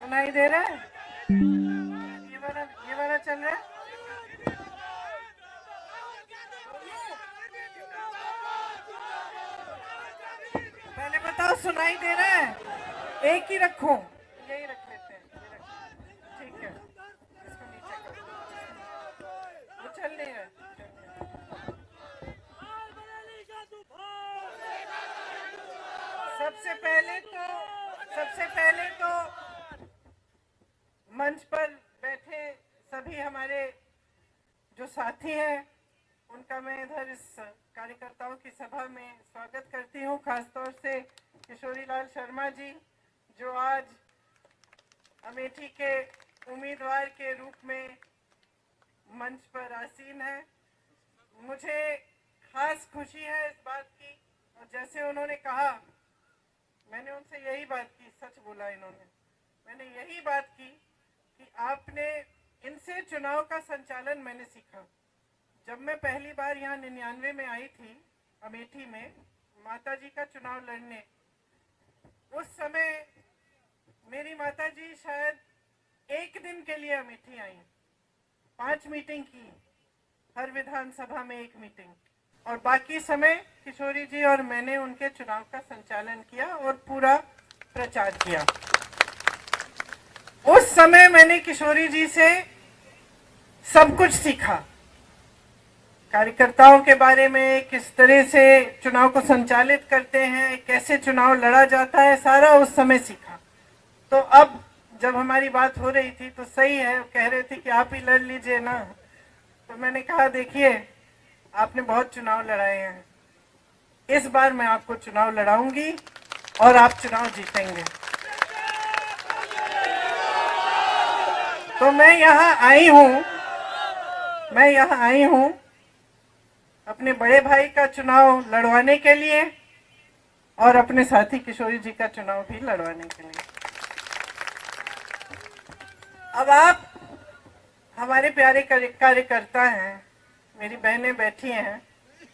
सुनाई दे रहा है? ये वाला चल रहा है? पहले बताओ सुनाई दे रहा है? एक ही रखूं? यही रख लेते हैं, ठीक है। इसको नीचे कर, वो चल नहीं रहा है। सबसे पहले तो मंच पर बैठे सभी हमारे जो साथी हैं उनका मैं इधर इस कार्यकर्ताओं की सभा में स्वागत करती हूं। खासतौर से किशोरी लाल शर्मा जी जो आज अमेठी के उम्मीदवार के रूप में मंच पर आसीन है। मुझे खास खुशी है इस बात की, और जैसे उन्होंने कहा मैंने उनसे यही बात की, सच बोला इन्होंने, मैंने यही बात की कि आपने इनसे चुनाव का संचालन मैंने सीखा। जब मैं पहली बार यहाँ 99 में आई थी अमेठी में माताजी का चुनाव लड़ने, उस समय मेरी माताजी शायद एक दिन के लिए अमेठी आई, 5 मीटिंग की, हर विधानसभा में 1 मीटिंग, और बाकी समय किशोरी जी और मैंने उनके चुनाव का संचालन किया और पूरा प्रचार किया। उस समय मैंने किशोरी जी से सब कुछ सीखा, कार्यकर्ताओं के बारे में, किस तरह से चुनाव को संचालित करते हैं, कैसे चुनाव लड़ा जाता है, सारा उस समय सीखा। तो अब जब हमारी बात हो रही थी तो सही है, कह रहे थे कि आप ही लड़ लीजिए ना, तो मैंने कहा देखिए आपने बहुत चुनाव लड़ाए हैं, इस बार मैं आपको चुनाव लड़ाऊंगी और आप चुनाव जीतेंगे। तो मैं यहाँ आई हूँ अपने बड़े भाई का चुनाव लड़वाने के लिए और अपने साथी किशोरी जी का चुनाव भी लड़वाने के लिए। अब आप हमारे प्यारे कार्यकर्ता हैं, मेरी बहनें बैठी हैं,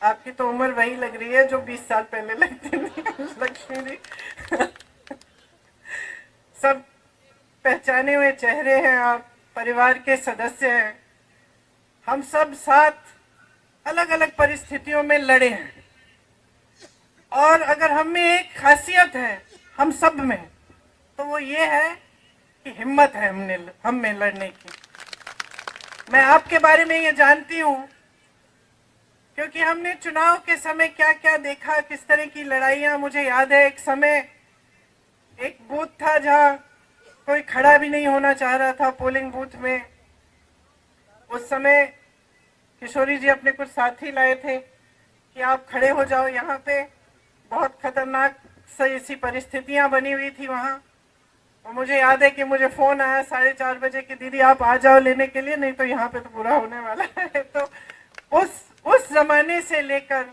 आपकी तो उम्र वही लग रही है जो 20 साल पहले लगती थी लक्ष्मी जी। सब पहचाने हुए चेहरे हैं, आप परिवार के सदस्य हैं। हम सब साथ अलग अलग परिस्थितियों में लड़े हैं, और अगर हम में एक खासियत है हम सब में, तो वो ये है कि हिम्मत है हम में लड़ने की। मैं आपके बारे में ये जानती हूँ क्योंकि हमने चुनाव के समय क्या क्या देखा, किस तरह की लड़ाइयाँ। मुझे याद है एक समय एक बूथ था जहाँ कोई खड़ा भी नहीं होना चाह रहा था पोलिंग बूथ में। उस समय किशोरी जी अपने कुछ साथी लाए थे कि आप खड़े हो जाओ यहाँ पे, बहुत खतरनाक सी परिस्थितियाँ बनी हुई थी वहाँ। और मुझे याद है कि मुझे फोन आया 4:30 बजे कि दीदी आप आ जाओ लेने के लिए, नहीं तो यहाँ पे तो बुरा होने वाला है। तो उस जमाने से लेकर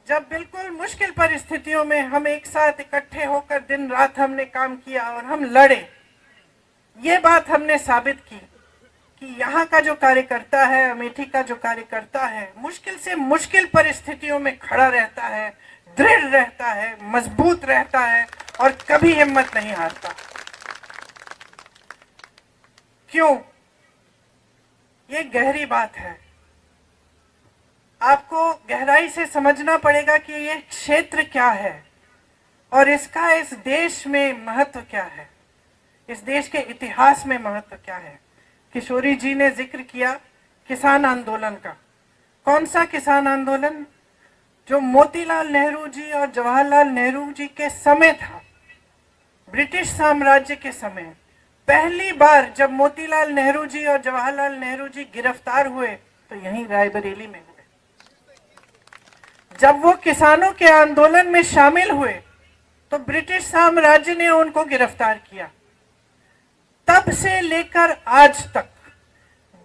जब बिल्कुल मुश्किल परिस्थितियों में हम एक साथ इकट्ठे होकर दिन रात हमने काम किया और हम लड़े, ये बात हमने साबित की कि यहाँ का जो कार्यकर्ता है, अमेठी का जो कार्यकर्ता है, मुश्किल से मुश्किल परिस्थितियों में खड़ा रहता है, दृढ़ रहता है, मजबूत रहता है और कभी हिम्मत नहीं हारता। क्यों? ये गहरी बात है, आपको गहराई से समझना पड़ेगा कि ये क्षेत्र क्या है और इसका इस देश में महत्व क्या है, इस देश के इतिहास में महत्व क्या है। किशोरी जी ने जिक्र किया किसान आंदोलन का। कौन सा किसान आंदोलन? जो मोतीलाल नेहरू जी और जवाहरलाल नेहरू जी के समय था, ब्रिटिश साम्राज्य के समय। पहली बार जब मोतीलाल नेहरू जी और जवाहरलाल नेहरू जी गिरफ्तार हुए तो यहीं रायबरेली में हुए। जब वो किसानों के आंदोलन में शामिल हुए तो ब्रिटिश साम्राज्य ने उनको गिरफ्तार किया। तब से लेकर आज तक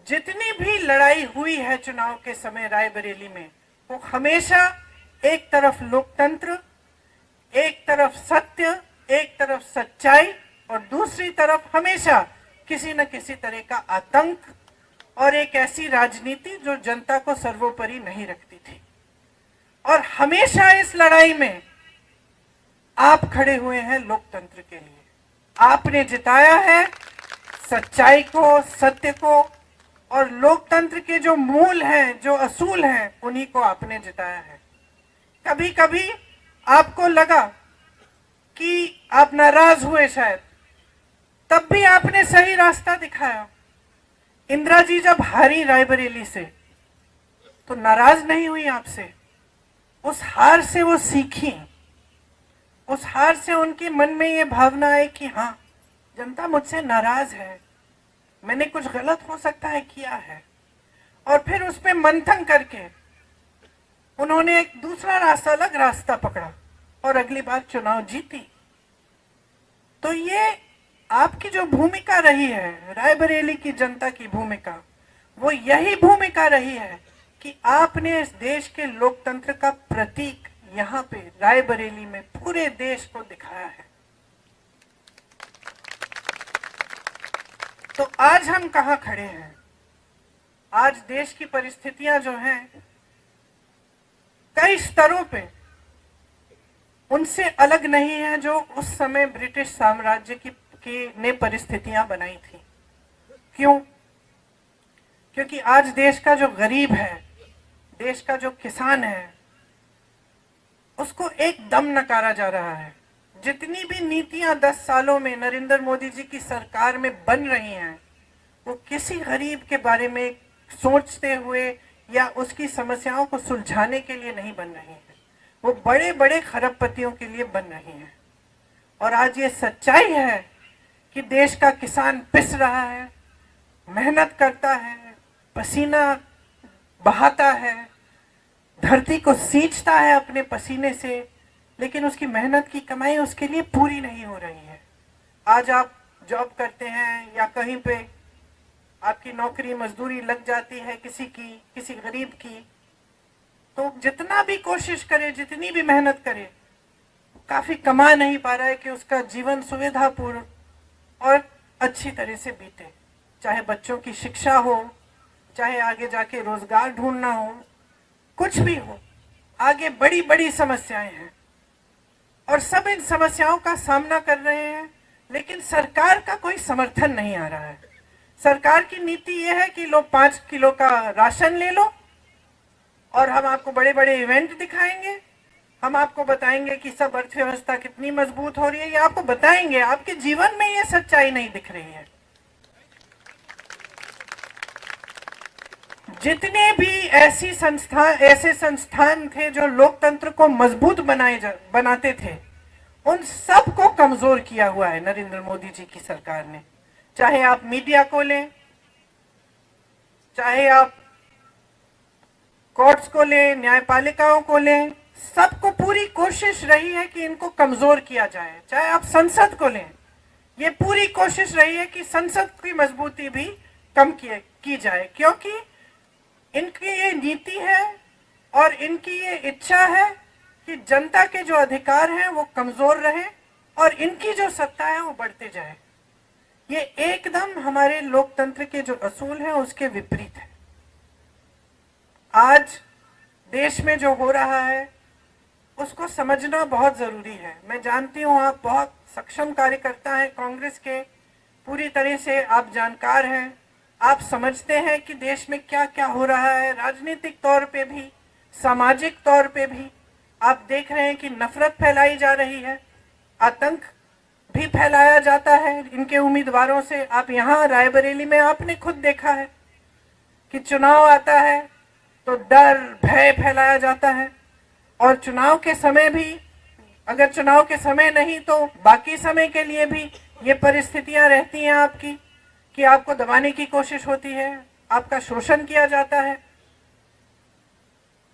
जितनी भी लड़ाई हुई है चुनाव के समय रायबरेली में, वो हमेशा एक तरफ लोकतंत्र, एक तरफ सत्य, एक तरफ सच्चाई और दूसरी तरफ हमेशा किसी न किसी तरह का आतंक और एक ऐसी राजनीति जो जनता को सर्वोपरि नहीं रखती थी। और हमेशा इस लड़ाई में आप खड़े हुए हैं लोकतंत्र के लिए, आपने जिताया है सच्चाई को, सत्य को, और लोकतंत्र के जो मूल हैं, जो असूल हैं, उन्हीं को आपने जिताया है। कभी कभी आपको लगा कि आप नाराज हुए शायद, तब भी आपने सही रास्ता दिखाया। इंदिरा जी जब हारी रायबरेली से तो नाराज नहीं हुई आपसे, उस हार से वो सीखी, उस हार से उनके मन में ये भावना आई कि हाँ, जनता मुझसे नाराज है, मैंने कुछ गलत हो सकता है किया है, और फिर उस पर मंथन करके उन्होंने एक दूसरा रास्ता, अलग रास्ता पकड़ा और अगली बार चुनाव जीती। तो ये आपकी जो भूमिका रही है, रायबरेली की जनता की भूमिका, वो यही भूमिका रही है कि आपने इस देश के लोकतंत्र का प्रतीक यहाँ पे रायबरेली में पूरे देश को दिखाया है। तो आज हम कहाँ खड़े हैं? आज देश की परिस्थितियां जो हैं कई स्तरों पे उनसे अलग नहीं है जो उस समय ब्रिटिश साम्राज्य की ने परिस्थितियां बनाई थी। क्यों? क्योंकि आज देश का जो गरीब है, देश का जो किसान है, उसको एकदम नकारा जा रहा है। जितनी भी नीतियां 10 सालों में नरेंद्र मोदी जी की सरकार में बन रही हैं, वो किसी गरीब के बारे में सोचते हुए या उसकी समस्याओं को सुलझाने के लिए नहीं बन रही हैं, वो बड़े बड़े खरबपतियों के लिए बन रही हैं। और आज ये सच्चाई है कि देश का किसान पिस रहा है, मेहनत करता है, पसीना बहाता है, धरती को सींचता है अपने पसीने से, लेकिन उसकी मेहनत की कमाई उसके लिए पूरी नहीं हो रही है। आज आप जॉब करते हैं या कहीं पे आपकी नौकरी मजदूरी लग जाती है किसी गरीब की, तो जितना भी कोशिश करे, जितनी भी मेहनत करे, काफी कमा नहीं पा रहा है कि उसका जीवन सुविधापूर्ण और अच्छी तरह से बीते। चाहे बच्चों की शिक्षा हो, चाहे आगे जाके रोजगार ढूंढना हो, कुछ भी हो, आगे बड़ी बड़ी समस्याएं हैं और सब इन समस्याओं का सामना कर रहे हैं, लेकिन सरकार का कोई समर्थन नहीं आ रहा है। सरकार की नीति यह है कि लो 5 किलो का राशन ले लो और हम आपको बड़े बड़े इवेंट दिखाएंगे, हम आपको बताएंगे कि सब अर्थव्यवस्था कितनी मजबूत हो रही है, ये आपको बताएंगे। आपके जीवन में ये सच्चाई नहीं दिख रही है। जितने भी ऐसे संस्थान थे जो लोकतंत्र को मजबूत बनाते थे, उन सब को कमजोर किया हुआ है नरेंद्र मोदी जी की सरकार ने। चाहे आप मीडिया को लें, चाहे आप कोर्ट्स को लें, न्यायपालिकाओं को लें, सबको पूरी कोशिश रही है कि इनको कमजोर किया जाए। चाहे आप संसद को लें, ये पूरी कोशिश रही है कि संसद की मजबूती भी कम की जाए, क्योंकि इनकी ये नीति है और इनकी ये इच्छा है कि जनता के जो अधिकार हैं वो कमजोर रहे और इनकी जो सत्ता है वो बढ़ते जाए। ये एकदम हमारे लोकतंत्र के जो असूल हैं उसके विपरीत है। आज देश में जो हो रहा है उसको समझना बहुत जरूरी है। मैं जानती हूँ आप बहुत सक्षम कार्यकर्ता हैं कांग्रेस के, पूरी तरह से आप जानकार हैं, आप समझते हैं कि देश में क्या क्या हो रहा है, राजनीतिक तौर पे भी, सामाजिक तौर पे भी। आप देख रहे हैं कि नफरत फैलाई जा रही है, आतंक भी फैलाया जाता है इनके उम्मीदवारों से। आप यहाँ रायबरेली में आपने खुद देखा है कि चुनाव आता है तो डर भय फैलाया जाता है, और चुनाव के समय भी, अगर चुनाव के समय नहीं तो बाकी समय के लिए भी ये परिस्थितियां रहती हैं आपकी कि आपको दबाने की कोशिश होती है, आपका शोषण किया जाता है।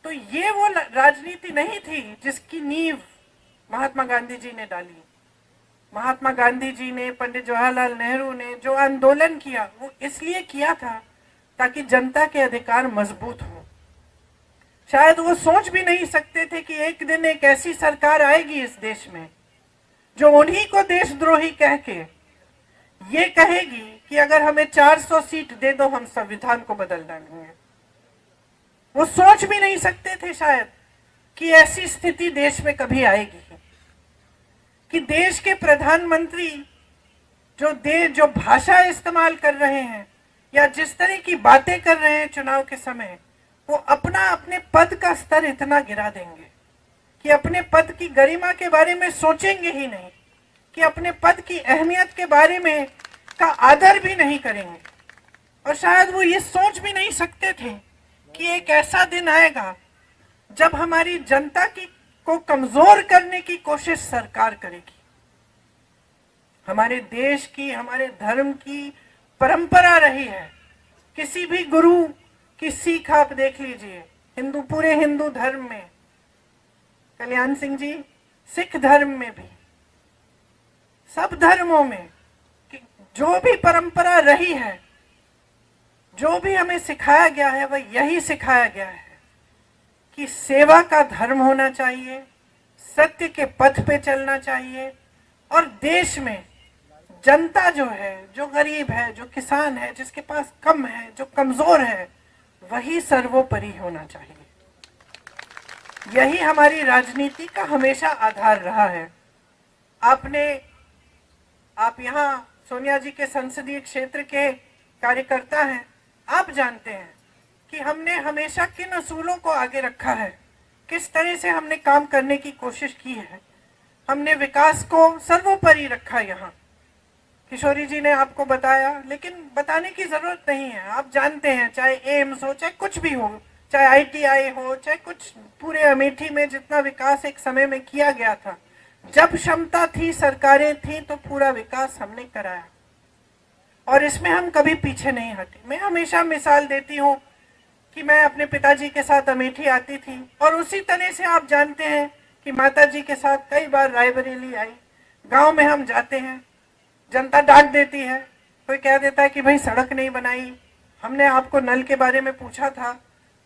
तो ये वो राजनीति नहीं थी जिसकी नींव महात्मा गांधी जी ने डाली। महात्मा गांधी जी ने, पंडित जवाहरलाल नेहरू ने जो आंदोलन किया वो इसलिए किया था ताकि जनता के अधिकार मजबूत हो। शायद वो सोच भी नहीं सकते थे कि एक दिन एक ऐसी सरकार आएगी इस देश में जो उन्हीं को देशद्रोही कह के ये कहेगी कि अगर हमें 400 सीट दे दो हम संविधान को बदल डालेंगे। वो सोच भी नहीं सकते थे शायद कि ऐसी स्थिति देश में कभी आएगी कि देश के प्रधानमंत्री जो भाषा इस्तेमाल कर रहे हैं या जिस तरह की बातें कर रहे हैं चुनाव के समय, वो अपने पद का स्तर इतना गिरा देंगे कि अपने पद की गरिमा के बारे में सोचेंगे ही नहीं, कि अपने पद की अहमियत के बारे में का आदर भी नहीं करेंगे। और शायद वो ये सोच भी नहीं सकते थे कि एक ऐसा दिन आएगा जब हमारी जनता को कमजोर करने की कोशिश सरकार करेगी। हमारे देश की, हमारे धर्म की परंपरा रही है। किसी भी गुरु की सीख आप देख लीजिए, पूरे हिंदू धर्म में, कल्याण सिंह जी, सिख धर्म में भी, सब धर्मों में जो भी परंपरा रही है, जो भी हमें सिखाया गया है, वह यही सिखाया गया है कि सेवा का धर्म होना चाहिए, सत्य के पथ पे चलना चाहिए, और देश में जनता जो है, जो गरीब है, जो किसान है, जिसके पास कम है, जो कमजोर है, वही सर्वोपरि होना चाहिए। यही हमारी राजनीति का हमेशा आधार रहा है। आप यहाँ सोनिया जी के संसदीय क्षेत्र के कार्यकर्ता हैं, आप जानते हैं कि हमने हमेशा किन असूलों को आगे रखा है, किस तरह से हमने काम करने की कोशिश की है। हमने विकास को सर्वोपरि रखा। यहाँ किशोरी जी ने आपको बताया, लेकिन बताने की जरूरत नहीं है, आप जानते हैं, चाहे एम्स हो, चाहे कुछ भी हो, चाहे आईटीआई हो, चाहे कुछ, पूरे अमेठी में जितना विकास एक समय में किया गया था, जब क्षमता थी, सरकारें थी, तो पूरा विकास हमने कराया, और इसमें हम कभी पीछे नहीं हटे। मैं हमेशा मिसाल देती हूँ कि मैं अपने पिताजी के साथ अमेठी आती थी, और उसी तरह से आप जानते हैं कि माताजी के साथ कई बार रायबरेली आई। गांव में हम जाते हैं, जनता डांट देती है, कोई कह देता है कि भाई सड़क नहीं बनाई, हमने आपको नल के बारे में पूछा था,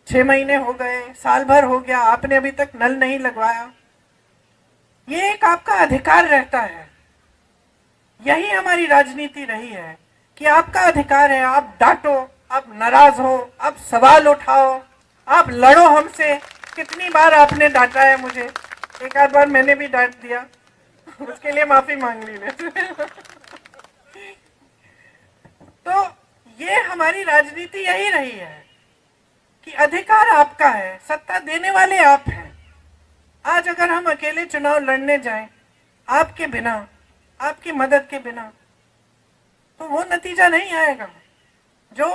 6 महीने हो गए, साल भर हो गया, आपने अभी तक नल नहीं लगवाया। ये एक आपका अधिकार रहता है। यही हमारी राजनीति रही है कि आपका अधिकार है, आप डांटो, आप नाराज हो, आप सवाल उठाओ, आप लड़ो हमसे। कितनी बार आपने डांटा है मुझे, एक आध बार मैंने भी डांट दिया, उसके लिए माफी मांग ली मैं। तो ये हमारी राजनीति यही रही है कि अधिकार आपका है, सत्ता देने वाले आप हैं। आज अगर हम अकेले चुनाव लड़ने जाएं, आपके बिना, आपकी मदद के बिना, तो वो नतीजा नहीं आएगा जो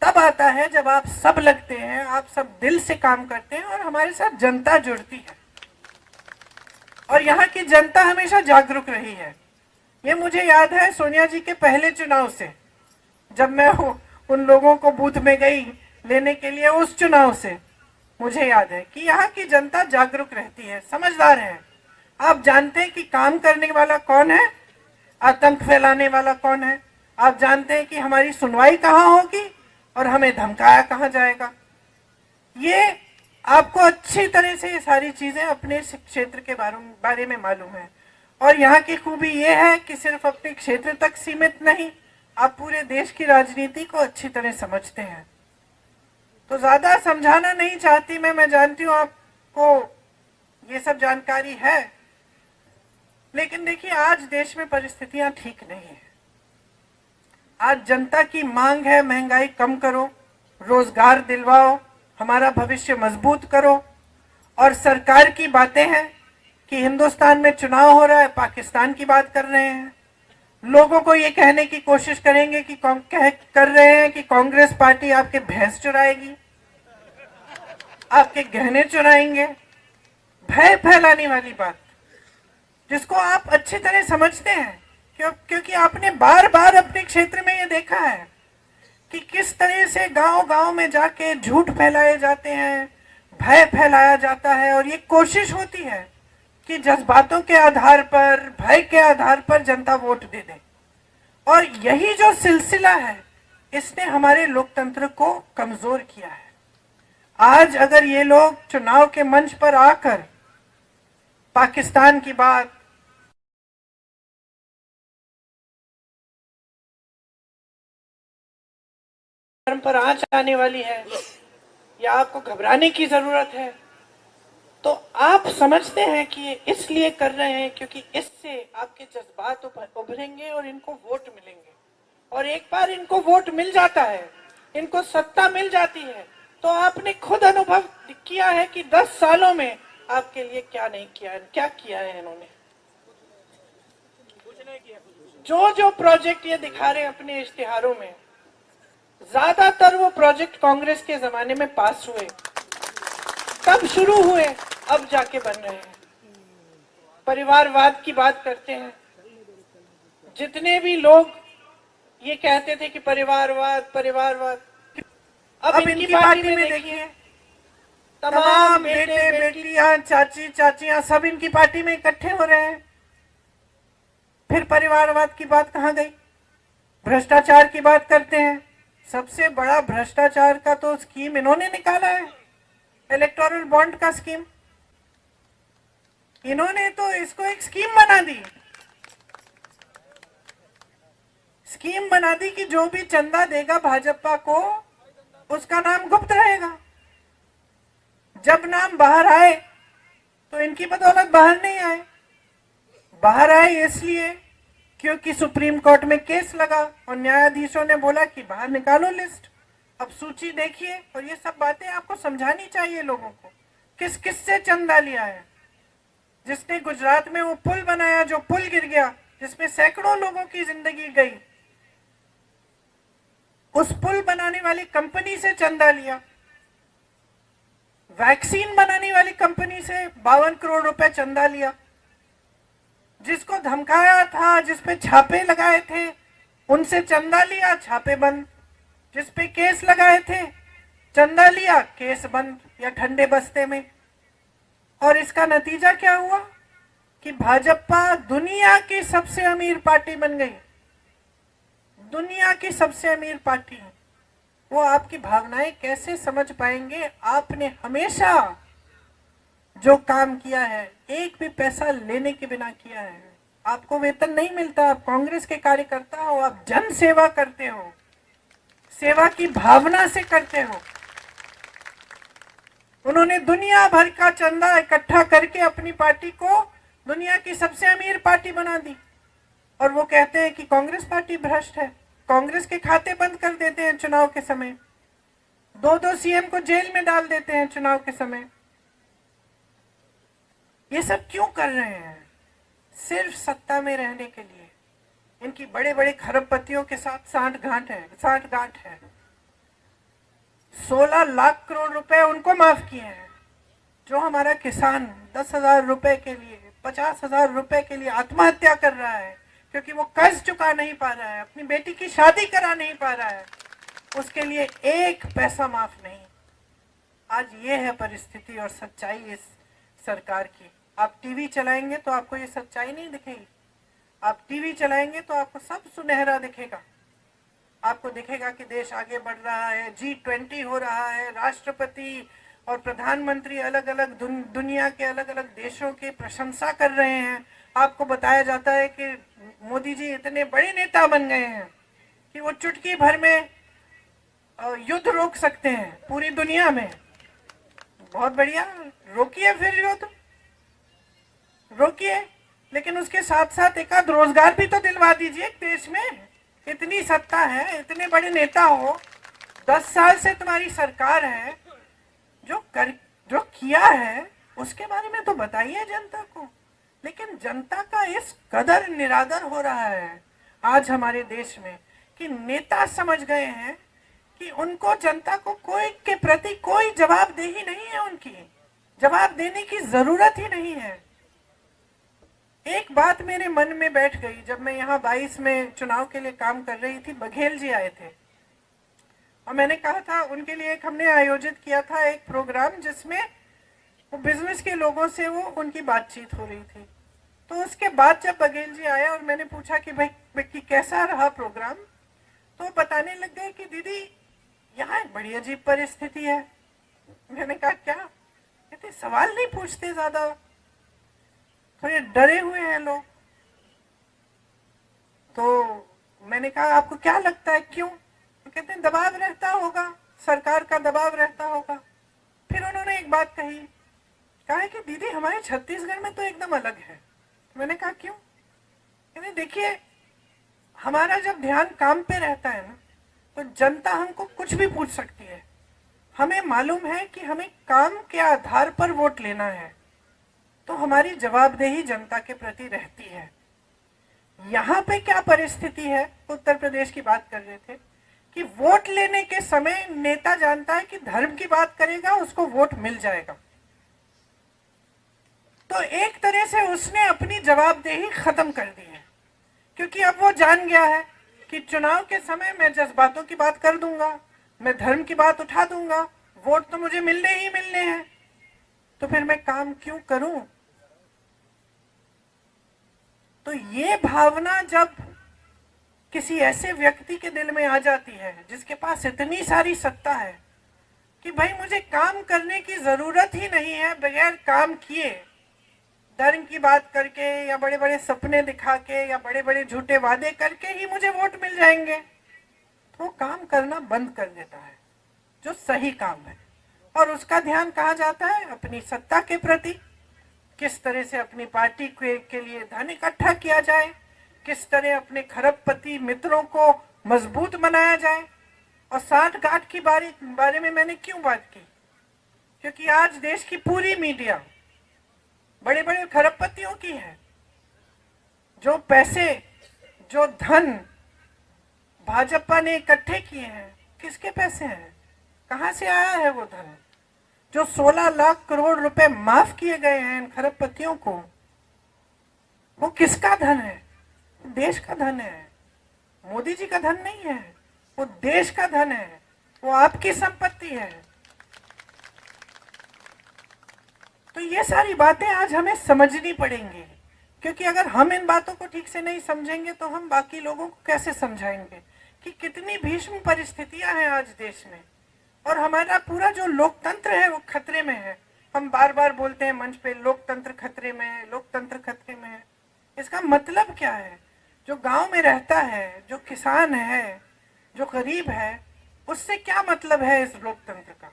तब आता है जब आप सब लगते हैं, आप सब दिल से काम करते हैं, और हमारे साथ जनता जुड़ती है। और यहाँ की जनता हमेशा जागरूक रही है। ये मुझे याद है सोनिया जी के पहले चुनाव से, जब मैं उन लोगों को बूथ में गई लेने के लिए, उस चुनाव से मुझे याद है कि यहाँ की जनता जागरूक रहती है, समझदार है। आप जानते हैं कि काम करने वाला कौन है, आतंक फैलाने वाला कौन है। आप जानते हैं कि हमारी सुनवाई कहाँ होगी और हमें धमकाया कहाँ जाएगा। ये आपको अच्छी तरह से ये सारी चीजें अपने क्षेत्र के बारे में मालूम है। और यहाँ की खूबी ये है कि सिर्फ अपने क्षेत्र तक सीमित नहीं, आप पूरे देश की राजनीति को अच्छी तरह समझते हैं। तो ज्यादा समझाना नहीं चाहती मैं जानती हूँ आपको ये सब जानकारी है, लेकिन देखिए आज देश में परिस्थितियां ठीक नहीं है। आज जनता की मांग है, महंगाई कम करो, रोजगार दिलवाओ, हमारा भविष्य मजबूत करो। और सरकार की बातें हैं कि हिंदुस्तान में चुनाव हो रहा है, पाकिस्तान की बात कर रहे हैं। लोगों को ये कहने की कोशिश करेंगे कि कर रहे हैं कि कांग्रेस पार्टी आपके भैंस चुराएगी, आपके गहने चुराएंगे। भय फैलाने वाली बात, जिसको आप अच्छी तरह समझते हैं, क्योंकि आपने बार बार अपने क्षेत्र में ये देखा है कि किस तरह से गांव गांव में जाके झूठ फैलाए जाते हैं, भय फैलाया जाता है, और ये कोशिश होती है कि जज्बातों के आधार पर, भय के आधार पर जनता वोट दे दे। और यही जो सिलसिला है, इसने हमारे लोकतंत्र को कमजोर किया है। आज अगर ये लोग चुनाव के मंच पर आकर पाकिस्तान की बात, पर आंच आने वाली है, या आपको घबराने की जरूरत है, तो आप समझते हैं कि ये इसलिए कर रहे हैं क्योंकि इससे आपके जज्बात उभरेंगे और इनको वोट मिलेंगे। और एक बार इनको वोट मिल जाता है, इनको सत्ता मिल जाती है, तो आपने खुद अनुभव किया है कि 10 सालों में आपके लिए क्या नहीं किया है, क्या किया है इन्होंने। जो जो प्रोजेक्ट ये दिखा रहे हैं अपने इश्तिहारों में, ज्यादातर वो प्रोजेक्ट कांग्रेस के जमाने में पास हुए, तब शुरू हुए, अब जाके बन रहे हैं। परिवारवाद की बात करते हैं, जितने भी लोग ये कहते थे कि परिवारवाद परिवारवाद, अब इनकी पार्टी में देखिए तमाम बेटे बेटियां चाची चाचियां सब इनकी पार्टी में इकट्ठे हो रहे हैं। फिर परिवारवाद की बात कहां गई? भ्रष्टाचार की बात करते हैं। सबसे बड़ा भ्रष्टाचार का तो स्कीम इन्होंने निकाला है, इलेक्टोरल बॉन्ड का स्कीम। इन्होंने तो इसको एक स्कीम बना दी, स्कीम बना दी कि जो भी चंदा देगा भाजपा को उसका नाम गुप्त रहेगा। जब नाम बाहर आए तो इनकी बदौलत बाहर नहीं आए। बाहर आए इसलिए क्योंकि सुप्रीम कोर्ट में केस लगा और न्यायाधीशों ने बोला कि बाहर निकालो लिस्ट, अब सूची देखिए। और ये सब बातें आपको समझानी चाहिए लोगों को, किस किस से चंदा लिया है। जिसने गुजरात में वो पुल बनाया, जो पुल गिर गया, जिसमें सैकड़ों लोगों की जिंदगी गई, उस पुल बनाने वाली कंपनी से चंदा लिया। वैक्सीन बनाने वाली कंपनी से 52 करोड़ रुपए चंदा लिया। जिसको धमकाया था, जिसपे छापे लगाए थे, उनसे चंदा लिया, छापे बंद। जिसपे केस लगाए थे, चंदा लिया, केस बंद या ठंडे बस्ते में। और इसका नतीजा क्या हुआ कि भाजपा दुनिया की सबसे अमीर पार्टी बन गई, दुनिया की सबसे अमीर पार्टी। वो आपकी भावनाएं कैसे समझ पाएंगे? आपने हमेशा जो काम किया है एक भी पैसा लेने के बिना किया है। आपको वेतन नहीं मिलता, आप कांग्रेस के कार्यकर्ता हो, आप जन सेवा करते हो, सेवा की भावना से करते हो। उन्होंने दुनिया भर का चंदा इकट्ठा करके अपनी पार्टी को दुनिया की सबसे अमीर पार्टी बना दी। और वो कहते हैं कि कांग्रेस पार्टी भ्रष्ट है, कांग्रेस के खाते बंद कर देते हैं चुनाव के समय, दो सीएम को जेल में डाल देते हैं चुनाव के समय। ये सब क्यों कर रहे हैं? सिर्फ सत्ता में रहने के लिए। इनकी बड़े बड़े खरबपतियों के साथ सांठगांठ है। 16 लाख करोड़ रुपए उनको माफ किए हैं। जो हमारा किसान 10,000 रुपए के लिए, 50,000 रुपए के लिए आत्महत्या कर रहा है क्योंकि वो कर्ज चुका नहीं पा रहा है, अपनी बेटी की शादी करा नहीं पा रहा है, उसके लिए एक पैसा माफ नहीं। आज ये है परिस्थिति और सच्चाई इस सरकार की। आप टीवी चलाएंगे तो आपको ये सच्चाई नहीं दिखेगी। आप टीवी चलाएंगे तो आपको सब सुनहरा दिखेगा। आपको दिखेगा कि देश आगे बढ़ रहा है, G20 हो रहा है, राष्ट्रपति और प्रधानमंत्री अलग अलग दुनिया के अलग अलग देशों की प्रशंसा कर रहे हैं। आपको बताया जाता है कि मोदी जी इतने बड़े नेता बन गए हैं कि वो चुटकी भर में युद्ध रोक सकते हैं पूरी दुनिया में। बहुत बढ़िया, रोकिए, फिर युद्ध रोकिए, लेकिन उसके साथ साथ एक आध रोजगार भी तो दिलवा दीजिए देश में। इतनी सत्ता है, इतने बड़े नेता हो, 10 साल से तुम्हारी सरकार है, जो किया है उसके बारे में तो बताइए जनता को। लेकिन जनता का इस कदर निरादर हो रहा है आज हमारे देश में कि नेता समझ गए हैं कि उनको जनता को कोई के प्रति कोई जवाबदेही नहीं है, उनकी जवाब देने की जरूरत ही नहीं है। एक बात मेरे मन में बैठ गई, जब मैं यहाँ 22 में चुनाव के लिए काम कर रही थी, बघेल जी आए थे और मैंने कहा था उनके लिए हमने आयोजित किया था एक प्रोग्राम जिसमें वो बिजनेस के लोगों से वो उनकी बातचीत हो रही थी। तो उसके बाद जब बघेल जी आए और मैंने पूछा कि भाई कि कैसा रहा प्रोग्राम, तो बताने लग गए कि दीदी यहाँ एक बड़ी अजीब परिस्थिति है। मैंने कहा क्या? कहते सवाल नहीं पूछते, ज्यादा थोड़े डरे हुए हैं लोग। तो मैंने कहा आपको क्या लगता है क्यों? तो कहते हैं दबाव रहता होगा, सरकार का दबाव रहता होगा। फिर उन्होंने एक बात कही, कहा कि दीदी हमारे छत्तीसगढ़ में तो एकदम अलग है। मैंने कहा क्यों? कहते देखिए, हमारा जब ध्यान काम पे रहता है ना, तो जनता हमको कुछ भी पूछ सकती है। हमें मालूम है कि हमें काम के आधार पर वोट लेना है, तो हमारी जवाबदेही जनता के प्रति रहती है। यहाँ पे क्या परिस्थिति है, उत्तर प्रदेश की बात कर रहे थे कि वोट लेने के समय नेता जानता है कि धर्म की बात करेगा उसको वोट मिल जाएगा, तो एक तरह से उसने अपनी जवाबदेही खत्म कर दी है, क्योंकि अब वो जान गया है कि चुनाव के समय मैं जज्बातों की बात कर दूंगा, मैं धर्म की बात उठा दूंगा, वोट तो मुझे मिलने ही मिलने हैं, तो फिर मैं काम क्यों करूं? तो ये भावना जब किसी ऐसे व्यक्ति के दिल में आ जाती है जिसके पास इतनी सारी सत्ता है कि भाई मुझे काम करने की जरूरत ही नहीं है, बगैर काम किए धर्म की बात करके या बड़े बड़े सपने दिखा के या बड़े बड़े झूठे वादे करके ही मुझे वोट मिल जाएंगे, तो वो काम करना बंद कर देता है जो सही काम है। और उसका ध्यान कहाँ जाता है? अपनी सत्ता के प्रति, किस तरह से अपनी पार्टी के लिए धन इकट्ठा किया जाए, किस तरह अपने खरबपति मित्रों को मजबूत बनाया जाए। और साठ गांठ की बारे में मैंने क्यों बात की? क्योंकि आज देश की पूरी मीडिया बड़े बड़े खरबपतियों की है। जो पैसे, जो धन भाजपा ने इकट्ठे किए हैं, किसके पैसे हैं? कहां से आया है वो धन? जो 16 लाख करोड़ रुपए माफ किए गए हैं इन खरबपतियों को, वो किसका धन है? देश का धन है, मोदी जी का धन नहीं है, वो देश का धन है, वो आपकी संपत्ति है। तो ये सारी बातें आज हमें समझनी पड़ेंगी, क्योंकि अगर हम इन बातों को ठीक से नहीं समझेंगे तो हम बाकी लोगों को कैसे समझाएंगे कि कितनी भीषण परिस्थितियां हैं आज देश में, और हमारा पूरा जो लोकतंत्र है वो खतरे में है। हम बार बार बोलते हैं मंच पे, लोकतंत्र खतरे में है, लोकतंत्र खतरे में है। इसका मतलब क्या है? जो गांव में रहता है, जो किसान है, जो गरीब है, उससे क्या मतलब है इस लोकतंत्र का?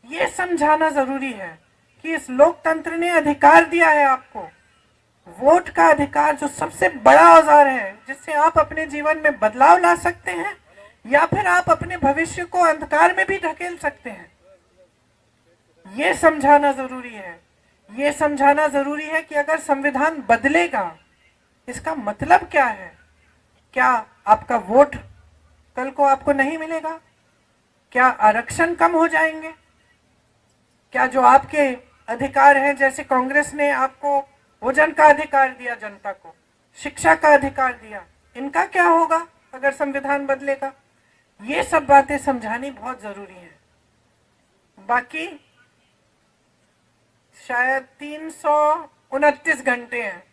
ये समझाना जरूरी है कि इस लोकतंत्र ने अधिकार दिया है आपको, वोट का अधिकार, जो सबसे बड़ा औजार है जिससे आप अपने जीवन में बदलाव ला सकते हैं या फिर आप अपने भविष्य को अंधकार में भी ढकेल सकते हैं। ये समझाना जरूरी है। ये समझाना जरूरी है कि अगर संविधान बदलेगा, इसका मतलब क्या है? क्या आपका वोट कल को आपको नहीं मिलेगा? क्या आरक्षण कम हो जाएंगे? क्या जो आपके अधिकार हैं, जैसे कांग्रेस ने आपको भोजन का अधिकार दिया, जनता को शिक्षा का अधिकार दिया, इनका क्या होगा अगर संविधान बदलेगा? ये सब बातें समझानी बहुत जरूरी है। बाकी शायद 329 घंटे हैं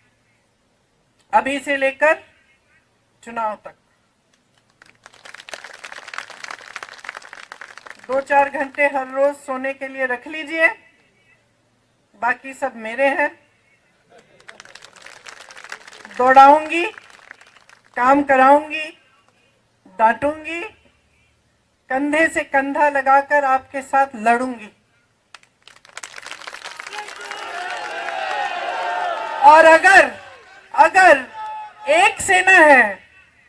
अभी से लेकर चुनाव तक। 2-4 घंटे हर रोज सोने के लिए रख लीजिए, बाकी सब मेरे हैं। दौड़ाऊंगी, काम कराऊंगी, डांटूंगी, कंधे से कंधा लगाकर आपके साथ लड़ूंगी। और अगर एक सेना है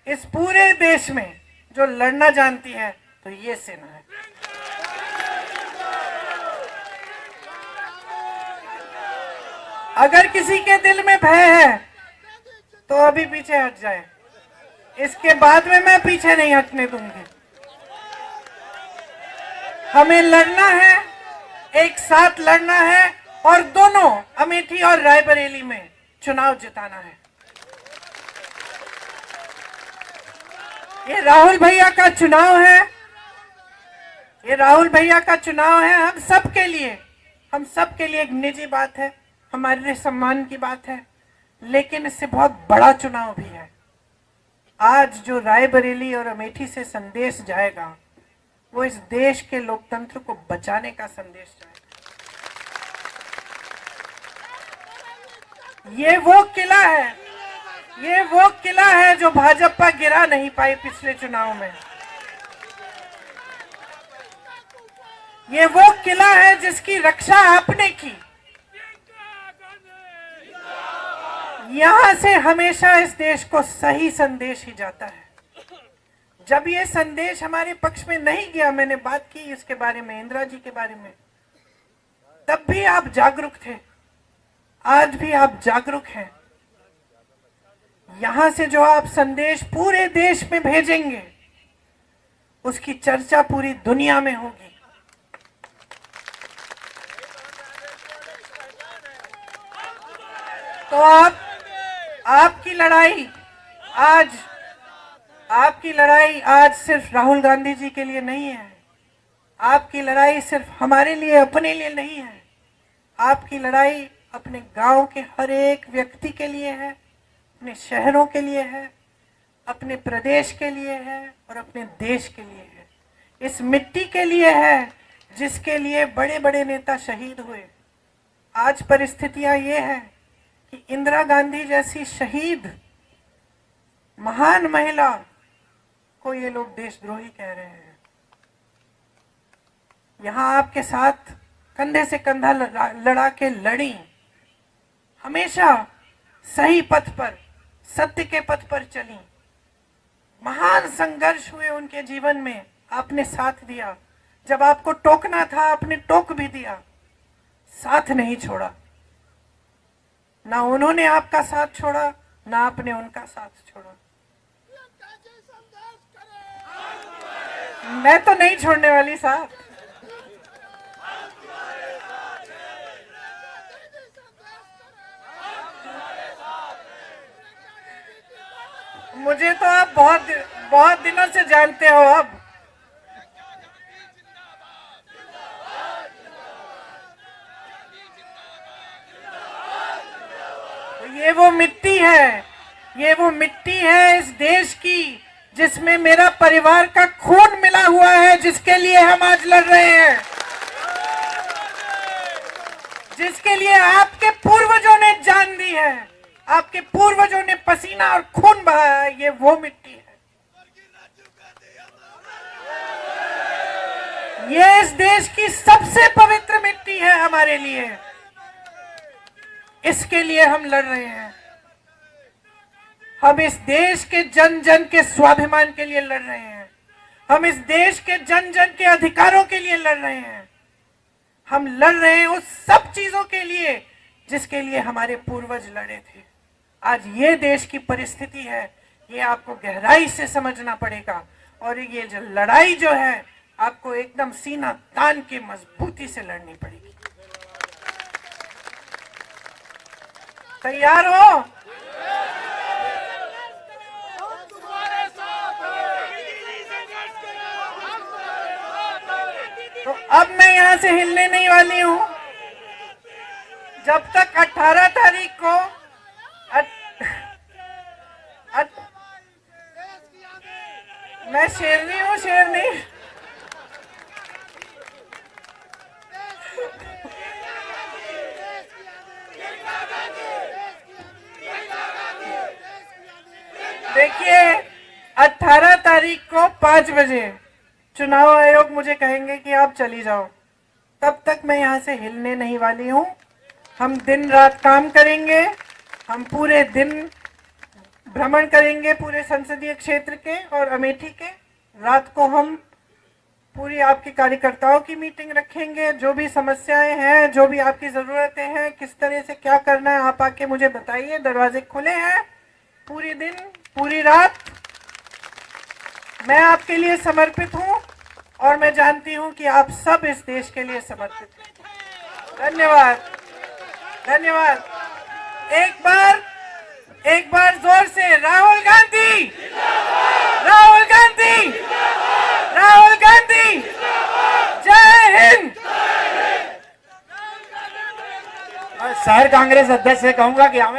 इस पूरे देश में जो लड़ना जानती है, तो ये सेना है। अगर किसी के दिल में भय है तो अभी पीछे हट जाए, इसके बाद में मैं पीछे नहीं हटने दूंगी। हमें लड़ना है, एक साथ लड़ना है, और दोनों अमेठी और रायबरेली में चुनाव जिताना है। ये राहुल भैया का चुनाव है, ये राहुल भैया का चुनाव है। हम सब के लिए एक निजी बात है, हमारे सम्मान की बात है, लेकिन इससे बहुत बड़ा चुनाव भी है। आज जो रायबरेली और अमेठी से संदेश जाएगा, वो इस देश के लोकतंत्र को बचाने का संदेश जाएगा। ये वो किला है जो भाजपा गिरा नहीं पाई पिछले चुनाव में। ये वो किला है जिसकी रक्षा आपने की, यहां से हमेशा इस देश को सही संदेश ही जाता है। जब ये संदेश हमारे पक्ष में नहीं गया, मैंने बात की इसके बारे में, इंदिरा जी के बारे में, तब भी आप जागरूक थे, आज भी आप जागरूक हैं। यहां से जो आप संदेश पूरे देश में भेजेंगे, उसकी चर्चा पूरी दुनिया में होगी। तो आपकी लड़ाई आज सिर्फ राहुल गांधी जी के लिए नहीं है। आपकी लड़ाई सिर्फ हमारे लिए, अपने लिए नहीं है। आपकी लड़ाई अपने गांव के हर एक व्यक्ति के लिए है, अपने शहरों के लिए है, अपने प्रदेश के लिए है और अपने देश के लिए है। इस मिट्टी के लिए है जिसके लिए बड़े बड़े नेता शहीद हुए। आज परिस्थितियां ये है कि इंदिरा गांधी जैसी शहीद महान महिला को ये लोग देशद्रोही कह रहे हैं। यहां आपके साथ कंधे से कंधा लड़ा के लड़ी, हमेशा सही पथ पर, सत्य के पथ पर चली। महान संघर्ष हुए उनके जीवन में, आपने साथ दिया। जब आपको टोकना था, आपने टोक भी दिया, साथ नहीं छोड़ा। ना उन्होंने आपका साथ छोड़ा, ना आपने उनका साथ छोड़ा। मैं तो नहीं छोड़ने वाली साथ। मुझे तो आप बहुत दिनों से जानते हो। अब ये वो मिट्टी है इस देश की, जिसमें मेरा परिवार का खून मिला हुआ है, जिसके लिए हम आज लड़ रहे हैं, जिसके लिए आपके पूर्वजों ने जान दी है, आपके पूर्वजों ने पसीना और खून बहाया है। ये वो मिट्टी है, ये इस देश की सबसे पवित्र मिट्टी है हमारे लिए। इसके लिए हम लड़ रहे हैं। हम इस देश के जन जन के स्वाभिमान के लिए लड़ रहे हैं। हम इस देश के जन जन के अधिकारों के लिए लड़ रहे हैं। हम लड़ रहे हैं उस सब चीजों के लिए जिसके लिए हमारे पूर्वज लड़े थे। आज ये देश की परिस्थिति है, ये आपको गहराई से समझना पड़ेगा। और ये जो लड़ाई जो है, आपको एकदम सीना तान के मजबूती से लड़नी पड़ेगी। तैयार हो? तो अब मैं यहां से हिलने नहीं वाली हूं जब तक 18 तारीख को मैं शेरनी हूं, शेरनी। देखिए, 18 तारीख को 5 बजे चुनाव आयोग मुझे कहेंगे कि आप चली जाओ। तब तक मैं यहाँ से हिलने नहीं वाली हूँ। हम दिन रात काम करेंगे। हम पूरे दिन भ्रमण करेंगे पूरे संसदीय क्षेत्र के और अमेठी के। रात को हम पूरी आपके कार्यकर्ताओं की मीटिंग रखेंगे। जो भी समस्याएं हैं, जो भी आपकी ज़रूरतें हैं, किस तरह से क्या करना है, आप आके मुझे बताइए। दरवाजे खुले हैं। पूरी दिन, पूरी रात मैं आपके लिए समर्पित हूं और मैं जानती हूं कि आप सब इस देश के लिए समर्पित हैं। धन्यवाद, धन्यवाद। एक बार जोर से राहुल गांधी, राहुल गांधी, राहुल गांधी, जय हिंद। शहर कांग्रेस अध्यक्ष से कहूंगा कि हमें